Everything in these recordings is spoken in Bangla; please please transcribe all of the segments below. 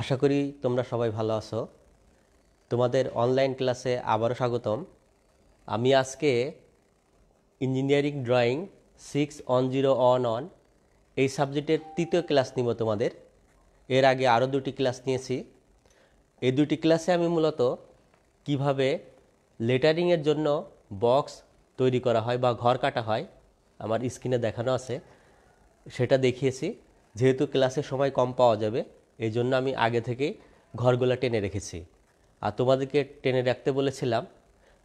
আশা করি তোমরা সবাই ভালো আছো। তোমাদের অনলাইন ক্লাসে আবারও স্বাগতম। আমি আজকে ইঞ্জিনিয়ারিং ড্রয়িং 61011 এই সাবজেক্টের তৃতীয় ক্লাস নিব তোমাদের। এর আগে আরও দুটি ক্লাস নিয়েছি। এই দুটি ক্লাসে আমি মূলত কিভাবে লেটারিংয়ের জন্য বক্স তৈরি করা হয় বা ঘর কাটা হয়, আমার স্ক্রিনে দেখানো আছে, সেটা দেখিয়েছি। যেহেতু ক্লাসের সময় কম পাওয়া যাবে, এই জন্য আমি আগে থেকেই ঘরগুলো টেনে রেখেছি। আর তোমাদেরকে টেনে রাখতে বলেছিলাম,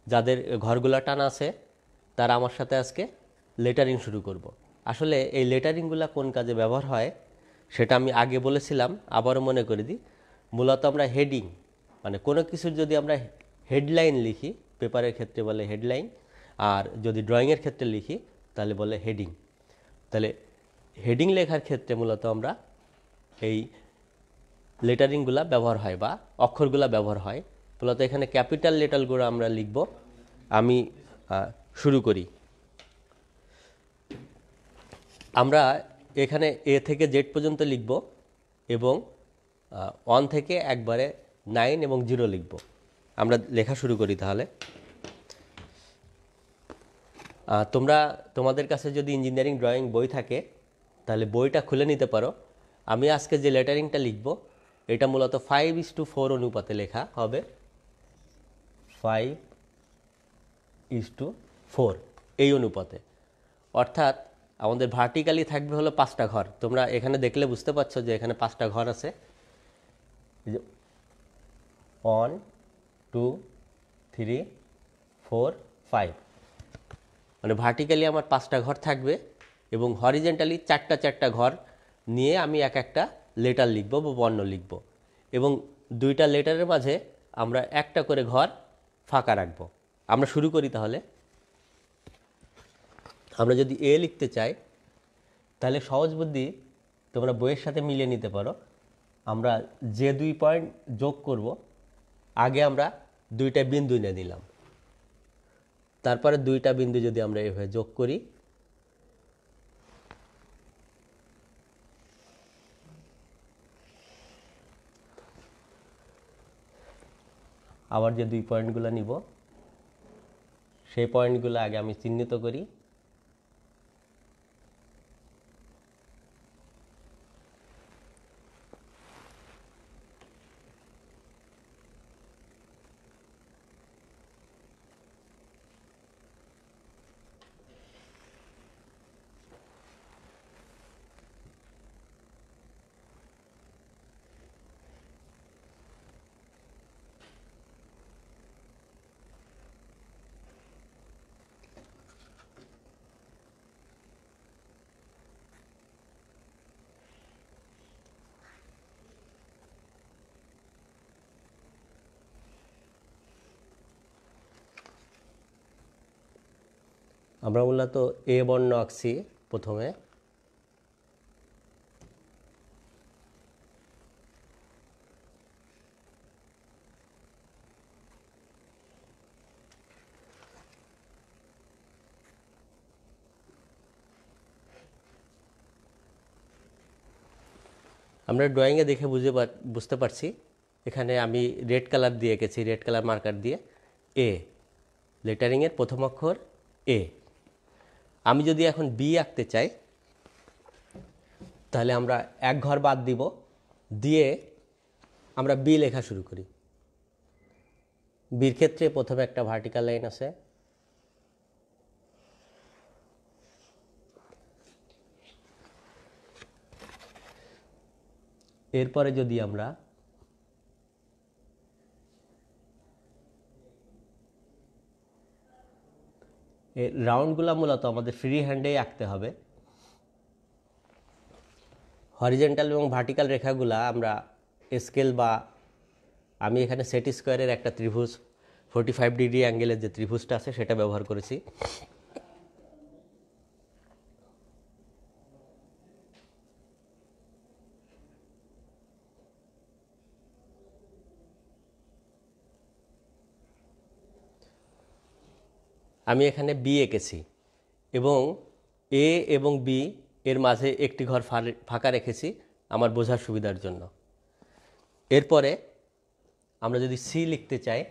যাদের ঘরগুলো টানা আছে তারা আমার সাথে আজকে লেটারিং শুরু করব। আসলে এই লেটারিংগুলো কোন কাজে ব্যবহার হয় সেটা আমি আগে বলেছিলাম, আবারও মনে করে দিই। মূলত আমরা হেডিং, মানে কোনো কিছুর যদি আমরা হেডলাইন লিখি, পেপারের ক্ষেত্রে বলে হেডলাইন, আর যদি ড্রয়িংয়ের ক্ষেত্রে লিখি তাহলে বলে হেডিং। তাহলে হেডিং লেখার ক্ষেত্রে মূলত আমরা এই লেটারিংগুলো ব্যবহার হয় বা অক্ষরগুলো ব্যবহার হয়। মূলত এখানে ক্যাপিটাল লেটারগুলো আমরা লিখব। আমি শুরু করি। আমরা এখানে এ থেকে জেড পর্যন্ত লিখব এবং 1 থেকে একবারে 9 এবং 0 লিখব। আমরা লেখা শুরু করি তাহলে। তোমাদের কাছে যদি ইঞ্জিনিয়ারিং ড্রয়িং বই থাকে তাহলে বইটা খুলে নিতে পারো। আমি আজকে যে লেটারিংটা লিখব এটা মূলত 5:4 অনুপাতে লেখা হবে। 5:4 এই অনুপাতে, অর্থাৎ আমাদের ভার্টিক্যালি থাকবে হলো 5টা ঘর। তোমরা এখানে দেখলে বুঝতে পারছো যে এখানে 5টা ঘর আছে। 1 2 3 4 5, মানে ভার্টিক্যালি আমার 5টা ঘর থাকবে এবং হরিজেন্টালি 4টা ঘর নিয়ে আমি একটা লেটার লিখব বা বর্ণ লিখব, এবং 2টা লেটারের মাঝে আমরা একটা করে ঘর ফাঁকা রাখব। আমরা শুরু করি তাহলে। আমরা যদি এ লিখতে চাই তাহলে সহজ বুদ্ধি তোমরা বইয়ের সাথে মিলিয়ে নিতে পারো। আমরা যে 2 পয়েন্ট যোগ করব, আগে আমরা 2টা বিন্দু নিয়ে নিলাম, তারপরে 2টা বিন্দু যদি আমরা এভাবে যোগ করি, আবার যে 2 পয়েন্টগুলো নিব সেই পয়েন্টগুলো আগে আমি চিহ্নিত করি। আমরা মূলত এ বর্ণ আঁকছি প্রথমে। আমরা ড্রয়িংয়ে দেখে বুঝতে পারছি, এখানে আমি রেড কালার দিয়ে এঁকেছি, রেড কালার মার্কার দিয়ে এ, লেটারিংয়ের প্রথম অক্ষর এ। আমি যদি এখন বি আঁকতে চাই তাহলে আমরা এক ঘর বাদ দিব, দিয়ে আমরা বি লেখা শুরু করি। বির ক্ষেত্রে প্রথমে একটা ভার্টিক্যাল লাইন আছে, এরপরে যদি আমরা এই রাউন্ডগুলো মূলত আমাদের ফ্রি হ্যান্ডেই আঁকতে হবে। হরিজেন্টাল এবং ভার্টিক্যাল রেখাগুলা আমরা স্কেল বা আমি এখানে সেট স্কোয়ারের একটা ত্রিভুজ 45 ডিগ্রি অ্যাঙ্গেলের যে ত্রিভুজটা আছে সেটা ব্যবহার করেছি। আমি এখানে বি এঁকেছি এবং এ এবং বি এর মাঝে একটি ঘর ফাঁকা রেখেছি আমার বোঝার সুবিধার জন্য। এরপরে আমরা যদি সি লিখতে চাই,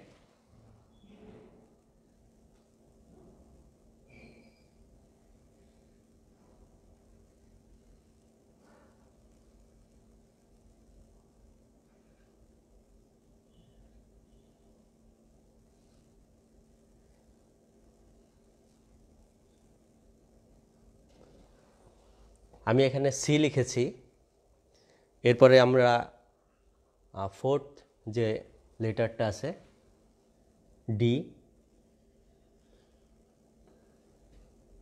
আমি এখানে সি লিখেছি। এরপরে আমরা ফোর্থ যে লেটারটা আছে ডি,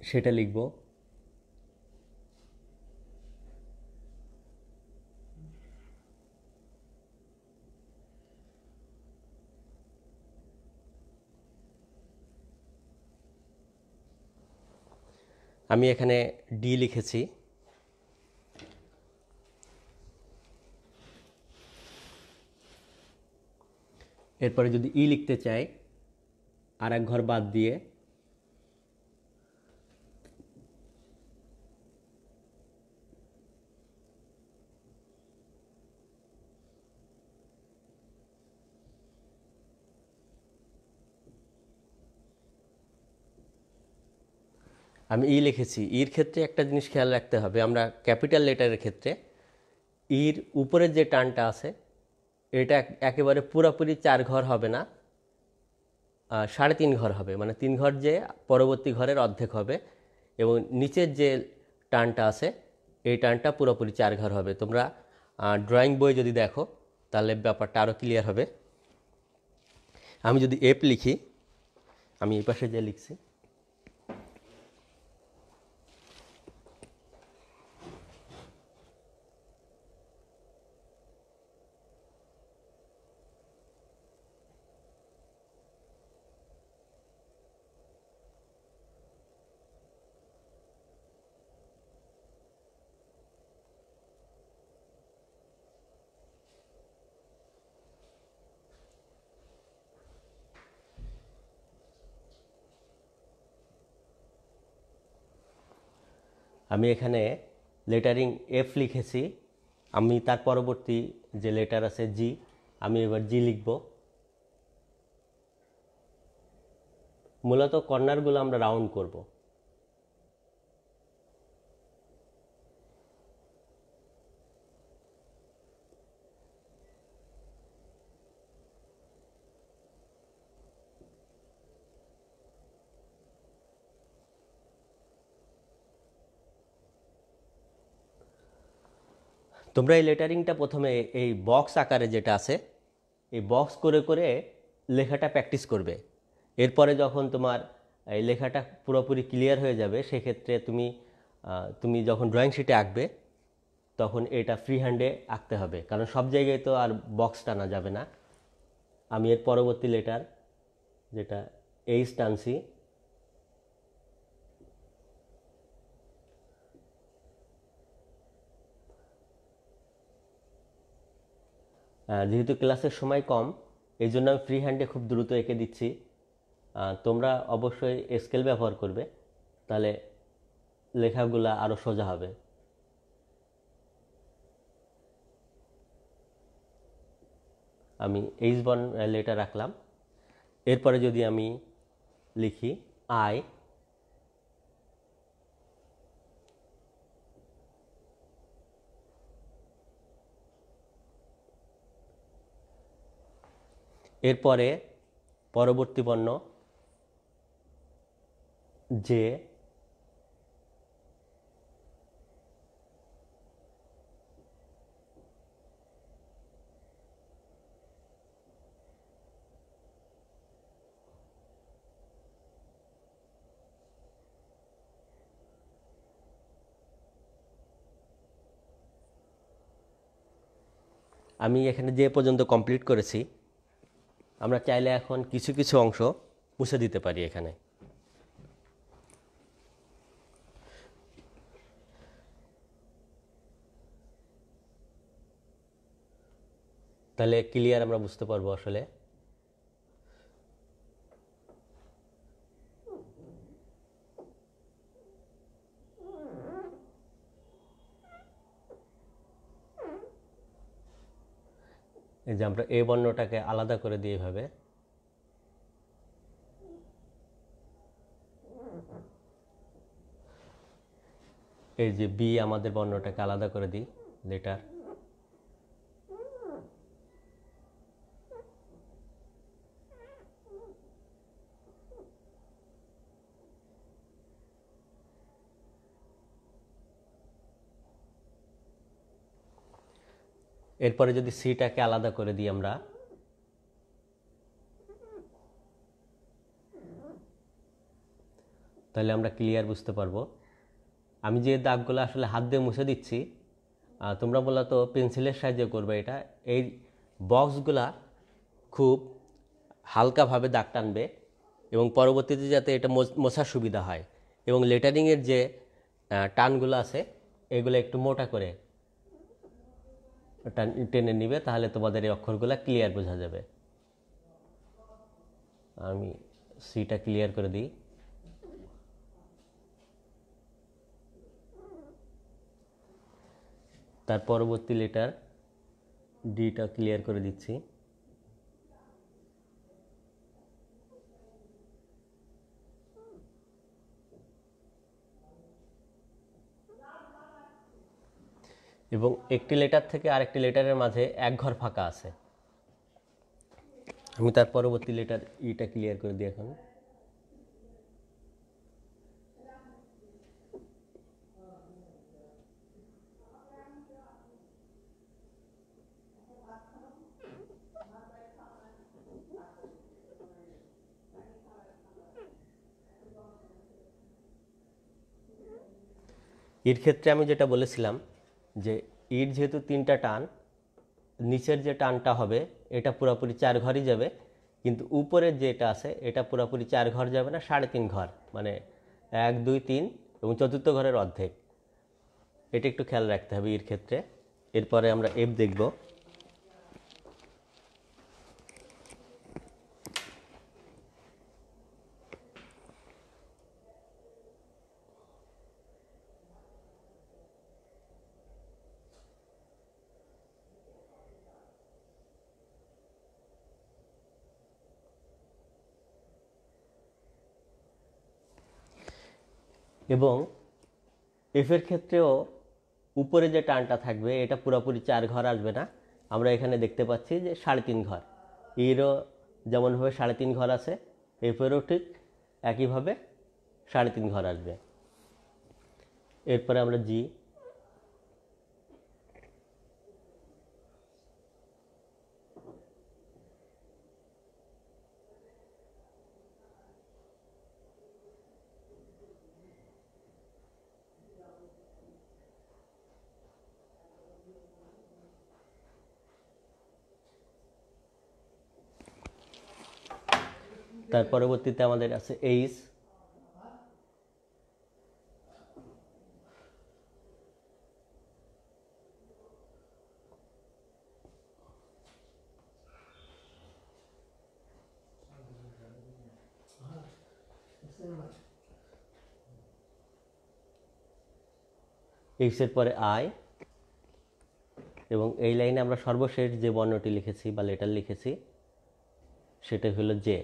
সেটা লিখব। আমি এখানে ডি লিখেছি। এরপরে যদি ই লিখতে চাই, আর এক ঘর বাদ দিয়ে আমি ই লিখেছি। ইর ক্ষেত্রে একটা জিনিস খেয়াল রাখতে হবে, আমরা ক্যাপিটাল লেটারের ক্ষেত্রে ইর উপরের যে টানটা আছে এটা একেবারে পুরোপুরি 4 ঘর হবে না, 3.5 ঘর হবে, মানে 3 ঘর যে পরবর্তী ঘরের অর্ধেক হবে, এবং নিচের যে টানটা আছে এই টানটা পুরোপুরি 4 ঘর হবে। তোমরা ড্রয়িং বই যদি দেখো তাহলে ব্যাপারটা আরও ক্লিয়ার হবে। আমি যদি এফ লিখি, আমি এই পাশে যে লিখছি, আমি এখানে লেটারিং এফ লিখেছি। আমি তার পরবর্তী যে লেটার আছে জি, আমি এবার জি লিখব। মূলত কর্নারগুলো আমরা রাউন্ড করব। তোমরা এই লেটারিংটা প্রথমে এই বক্স আকারে যেটা আছে এই বক্স করে করে লেখাটা প্র্যাকটিস করবে। এরপরে যখন তোমার এই লেখাটা পুরোপুরি ক্লিয়ার হয়ে যাবে সেক্ষেত্রে তুমি যখন ড্রয়িং শিটে আঁকবে তখন এটা ফ্রি হ্যান্ডে আঁকতে হবে, কারণ সব জায়গায় তো আর বক্স টানা যাবে না। আমি এর পরবর্তী লেটার যেটা এইচ টানছি। যেহেতু ক্লাসের সময় কম এই জন্য আমি ফ্রি হ্যান্ডে খুব দ্রুত এঁকে দিচ্ছি। তোমরা অবশ্যই স্কেল ব্যবহার করবে, তাহলে লেখাগুলা আরও সোজা হবে। আমি এইচ বন লেটার রাখলাম। এরপরে যদি আমি লিখি আই, এরপরে পরবর্তী বর্ণ জে, আমি এখানে যে পর্যন্ত কমপ্লিট করেছি। আমরা চাইলে এখন কিছু কিছু অংশ মুছে দিতে পারি এখানে। তাহলে ক্লিয়ার আমরা বুঝতে পারবো আসলে। এই যে আমরা এ বর্ণটাকে আলাদা করে দিই এভাবে। এই যে বি আমাদের বর্ণটাকে আলাদা করে দিই লেটার। এরপরে যদি সিটাকে আলাদা করে দিই আমরা, তাহলে আমরা ক্লিয়ার বুঝতে পারবো। আমি যে দাগগুলো আসলে হাত দিয়ে মুছে দিচ্ছি, তোমরা মূলত পেন্সিলের সাহায্যে করবে এটা। এই বক্সগুলা খুব হালকাভাবে দাগ টানবে এবং পরবর্তীতে যাতে এটা মোছার সুবিধা হয়, এবং লেটারিংয়ের যে টানগুলো আছে এগুলো একটু মোটা করে টেনে নিবে, তাহলে তোমাদের এই অক্ষরগুলো ক্লিয়ার বোঝা যাবে। আমি সিটা ক্লিয়ার করে দিই। তার পরবর্তী লেটার ডিটা ক্লিয়ার করে দিচ্ছি। এবং একটি লেটার থেকে আরেকটি লেটারের মাঝে এক ঘর ফাঁকা আছে। আমি তার পরবর্তী লেটার ইটা ক্লিয়ার করে দিই এখন। ইর ক্ষেত্রে আমি যেটা বলেছিলাম যে ইর যেহেতু 3টা টান, নিচের যে টানটা হবে এটা পুরোপুরি 4 ঘরই যাবে, কিন্তু উপরের যেটা আছে এটা পুরোপুরি 4 ঘর যাবে না, 3.5 ঘর, মানে 1 2 3 এবং চতুর্থ ঘরের অর্ধেক। এটা একটু খেয়াল রাখতে হবে ইর ক্ষেত্রে। এরপরে আমরা এফ দেখব। এবং এফের ক্ষেত্রেও উপরে যে টানটা থাকবে এটা পুরোপুরি 4 ঘর আসবে না, আমরা এখানে দেখতে পাচ্ছি যে 3.5 ঘর। এরও যেমনভাবে 3.5 ঘর আছে, এফেরও ঠিক একইভাবে 3.5 ঘর আসবে। এরপরে আমরা জি। তার পরবর্তীতে আমাদের আছে এইচ। এইচের পরে আই, এবং এই লাইনে আমরা সর্বশেষ যে বর্ণটি লিখেছি বা লেটার লিখেছি সেটা হলো জে।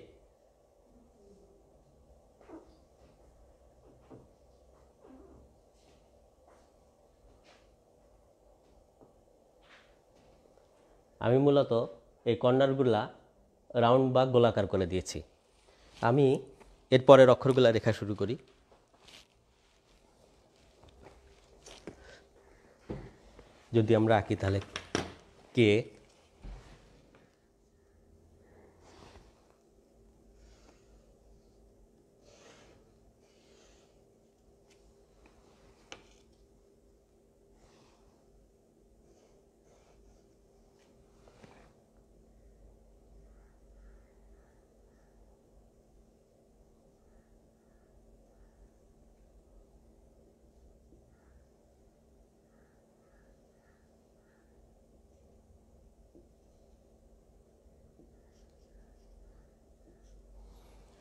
আমি মূলত এই কর্নারগুলা রাউন্ড বা গোলাকার করে দিয়েছি। আমি এর পরের অক্ষরগুলা লেখা শুরু করি। যদি আমরা আঁকি তাহলে কে,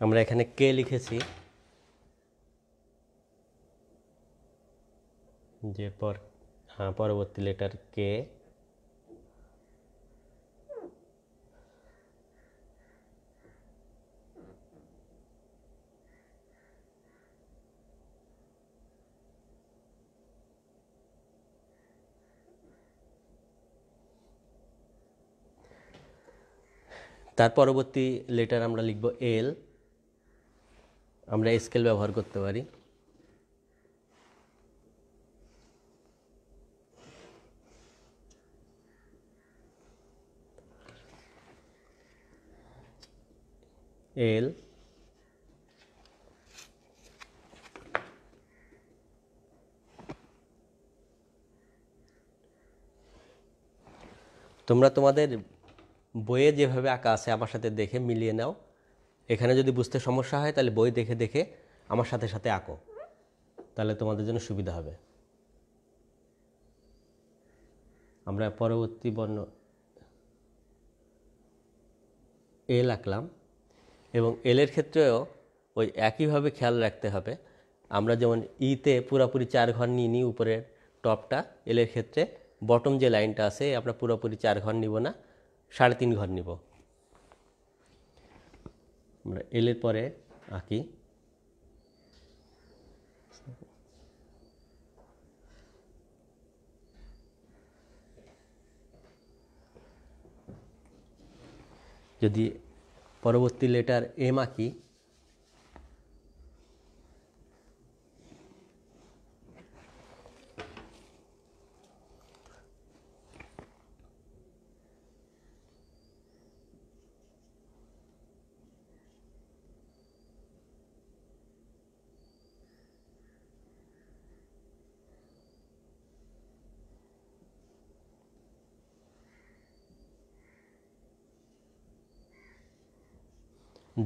আমরা এখানে কে লিখেছি, যে পরবর্তী লেটার কে। তার পরবর্তী লেটার আমরা লিখব এল। আমরা স্কেল ব্যবহার করতে পারি। এল। তোমরা তোমাদের বইয়ে যেভাবে আঁকা আছে আমার সাথে দেখে মিলিয়ে নাও। এখানে যদি বুঝতে সমস্যা হয় তাহলে বই দেখে দেখে আমার সাথে সাথে আঁকো, তাহলে তোমাদের জন্য সুবিধা হবে। আমরা পরবর্তী বর্ণ এল আঁকলাম, এবং এলের ক্ষেত্রেও ওই একইভাবে খেয়াল রাখতে হবে। আমরা যেমন ইতে পুরোপুরি 4 ঘর নিয়ে নিই উপরের টপটা, এলের ক্ষেত্রে বটম যে লাইনটা আছে আমরা পুরোপুরি 4 ঘর নিব না, 3.5 ঘর নিব। আমরা এলের পরে আঁকি যদি পরবর্তী লেটার এম আঁকি,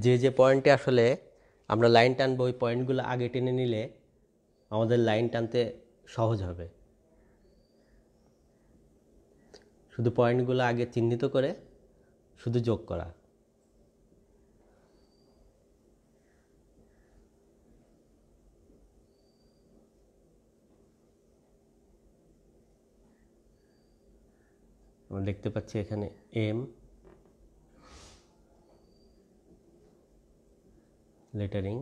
যে যে পয়েন্টে আসলে আমরা লাইন টানবো ওই পয়েন্টগুলো আগে টেনে নিলে আমাদের লাইন টানতে সহজ হবে। শুধু পয়েন্টগুলো আগে চিহ্নিত করে শুধু যোগ করা। আমরা দেখতে পাচ্ছি এখানে এম লেটারিং,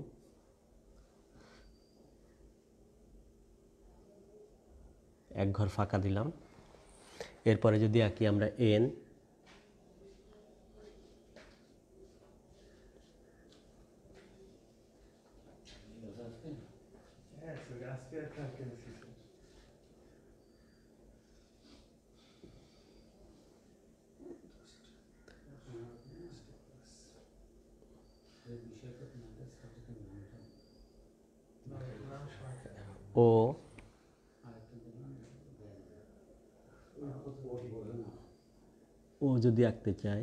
এক ঘর ফাঁকা দিলাম। এরপরে যদি আঁকি আমরা এন, ও, ও যদি আঁকতে চাই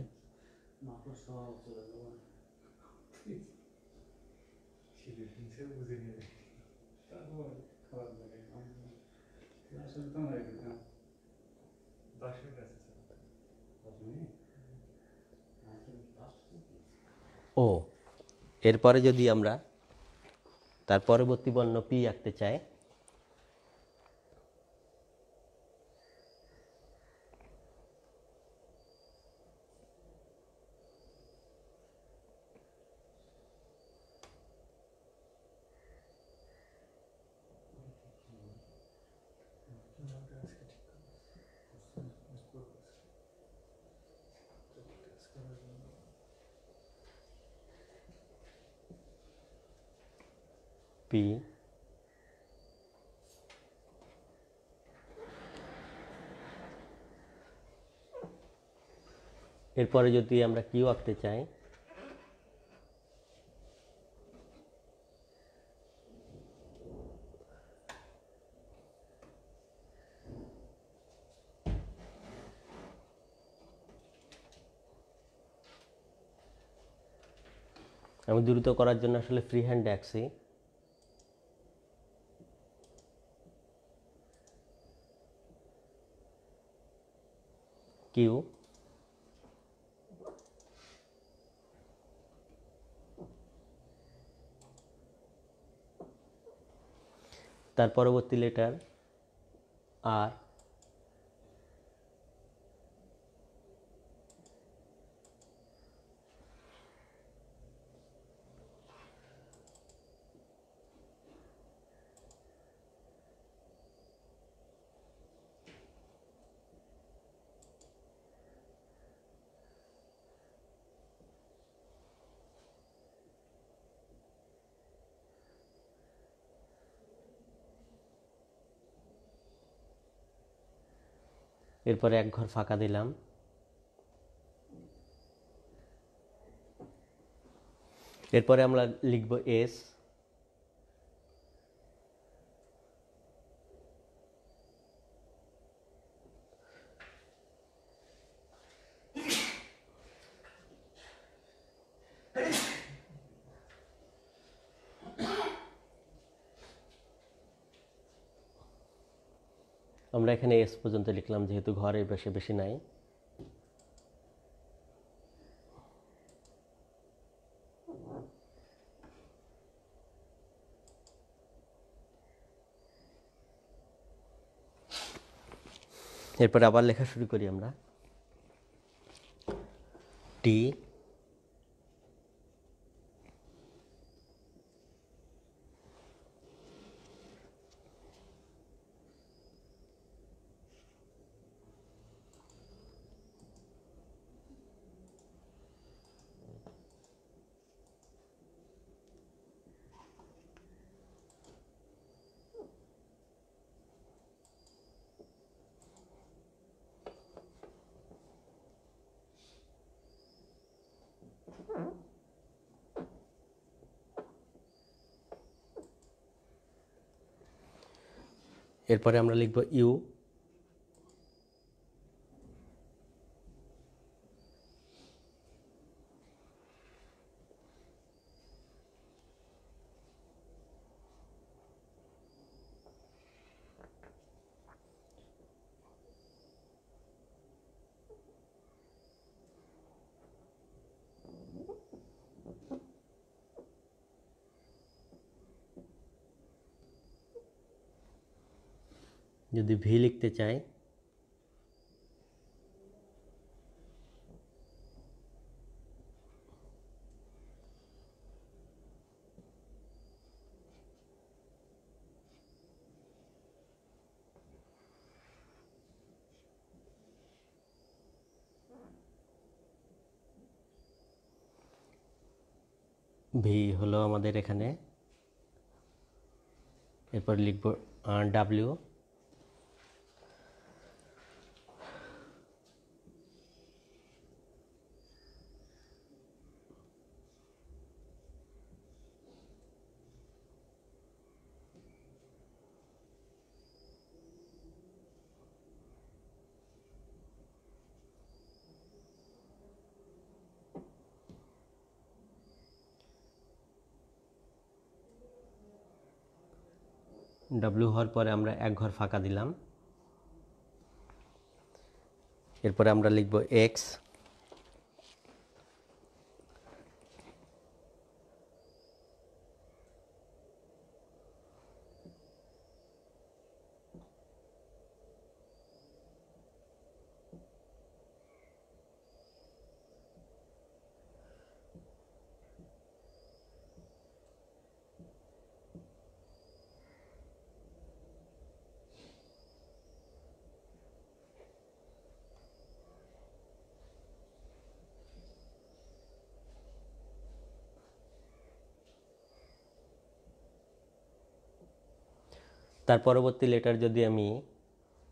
ও। এরপরে যদি আমরা তার পরবর্তী বর্ণ পি আঁকতে চাই, পি। এরপরে যদি আমরা কিউ আঁকতে চাই, আমি দ্রুত করার জন্য আসলে ফ্রি হ্যান্ড আঁকছি। কিউ, তার পরবর্তী লেটার আর, এরপরে এক ঘর ফাঁকা দিলাম। এরপরে আমরা লিখব এস। আমরা এখানে এস পর্যন্ত লিখলাম, যেহেতু ঘরের বেশি বেশি নাই। এরপরে আবার লেখা শুরু করি আমরা। টি এরপরে আমরা লিখব ইউ। যদি ভি লিখতে চাই, ভি হলো আমাদের এখানে। এরপর লিখব ডাব্লিউ। ডাব্লিউ হওয়ার পরে আমরা এক ঘর ফাঁকা দিলাম। এরপরে আমরা লিখব এক্স। তার পরবর্তী লেটার যদি আমি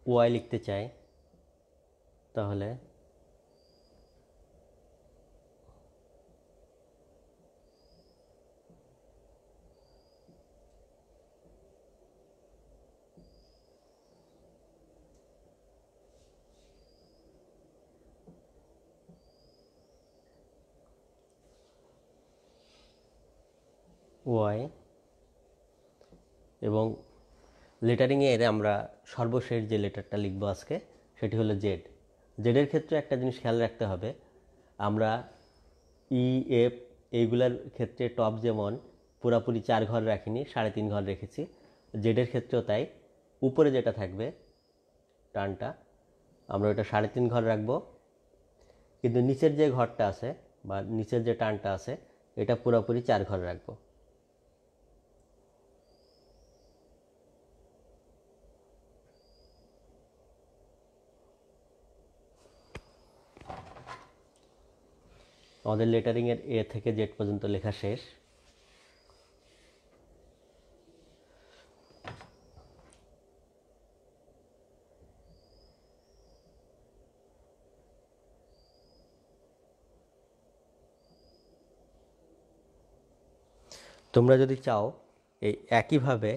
ওয়াই লিখতে চাই, তাহলে ওয়াই। এবং লেটারিংয়ের আমরা সর্বশেষ যে লেটারটা লিখব আজকে, সেটি হলো জেড। জেডের ক্ষেত্রে একটা জিনিস খেয়াল রাখতে হবে, আমরা ই এফ এইগুলার ক্ষেত্রে টপ যেমন পুরাপুরি 4 ঘর রাখিনি, 3.5 ঘর রেখেছি। জেডের ক্ষেত্রেও তাই, উপরে যেটা থাকবে টানটা, আমরা ওটা 3.5 ঘর রাখবো। কিন্তু নিচের যে ঘরটা আছে বা নিচের যে টানটা আছে, এটা পুরোপুরি 4 ঘর রাখবো। আমাদের লেটারিংয়ের এ থেকে জেড পর্যন্ত লেখা শেষ। তোমরা যদি চাও এই একইভাবে,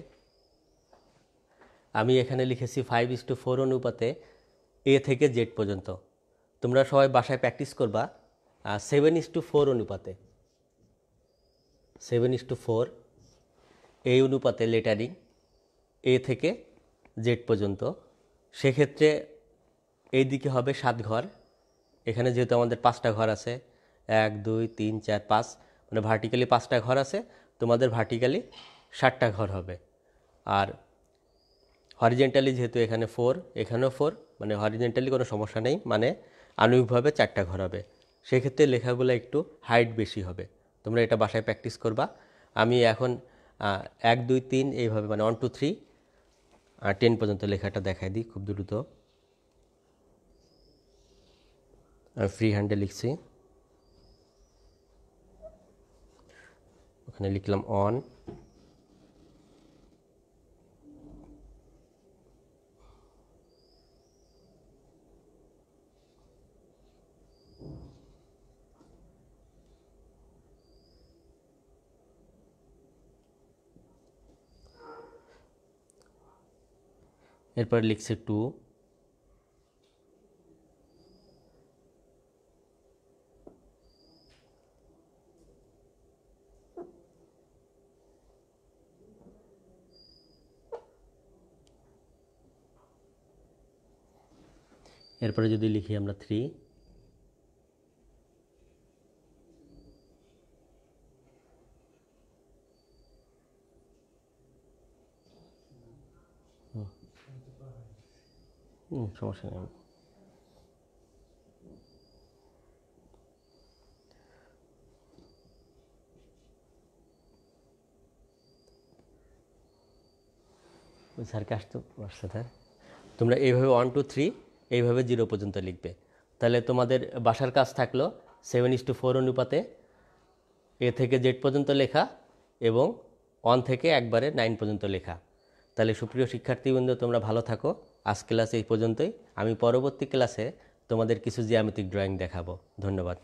আমি এখানে লিখেছি 5:4 অনুপাতে এ থেকে জেড পর্যন্ত। তোমরা সবাই বাসায় প্র্যাকটিস করবা 7:4 অনুপাতে, 7:4 এই অনুপাতে লেটারিং এ থেকে জেড পর্যন্ত। সেক্ষেত্রে এই দিকে হবে 7 ঘর। এখানে যেহেতু আমাদের 5টা ঘর আছে, 1 2 3 4 5, মানে ভার্টিক্যালি 5টা ঘর আছে, তোমাদের ভার্টিক্যালি 7টা ঘর হবে। আর হরিজেন্টালি যেহেতু এখানে 4, এখানেও 4, মানে হরিজেন্টালি কোনো সমস্যা নেই, মানে আনুবিকভাবে 4টা ঘর হবে। সেক্ষেত্রে লেখাগুলো একটু হাইট বেশি হবে। তোমরা এটা বাসায় প্র্যাকটিস করবা। আমি এখন 1 2 3 এইভাবে, মানে 1 2 3 10 পর্যন্ত লেখাটা দেখাই দিই খুব দ্রুত। আমি ফ্রি হ্যান্ডে লিখছি, ওখানে লিখলাম অন, এরপর লিখছি 2, এরপরে যদি লিখি আমরা 3, সমস্যা নেই। স্যারকে আসতে পারছে স্যার। তোমরা এইভাবে 1 2 3 এইভাবে 0 পর্যন্ত লিখবে। তাহলে তোমাদের বাসার কাজ থাকলো 7:4 অনুপাতে এ থেকে জেড পর্যন্ত লেখা এবং 1 থেকে একবারে 9 পর্যন্ত লেখা। তাহলে সুপ্রিয় শিক্ষার্থীবৃন্দ, তোমরা ভালো থাকো। আজ ক্লাস এই পর্যন্তই। আমি পরবর্তী ক্লাসে তোমাদের কিছু জ্যামিতিক ড্রয়িং দেখাবো। ধন্যবাদ।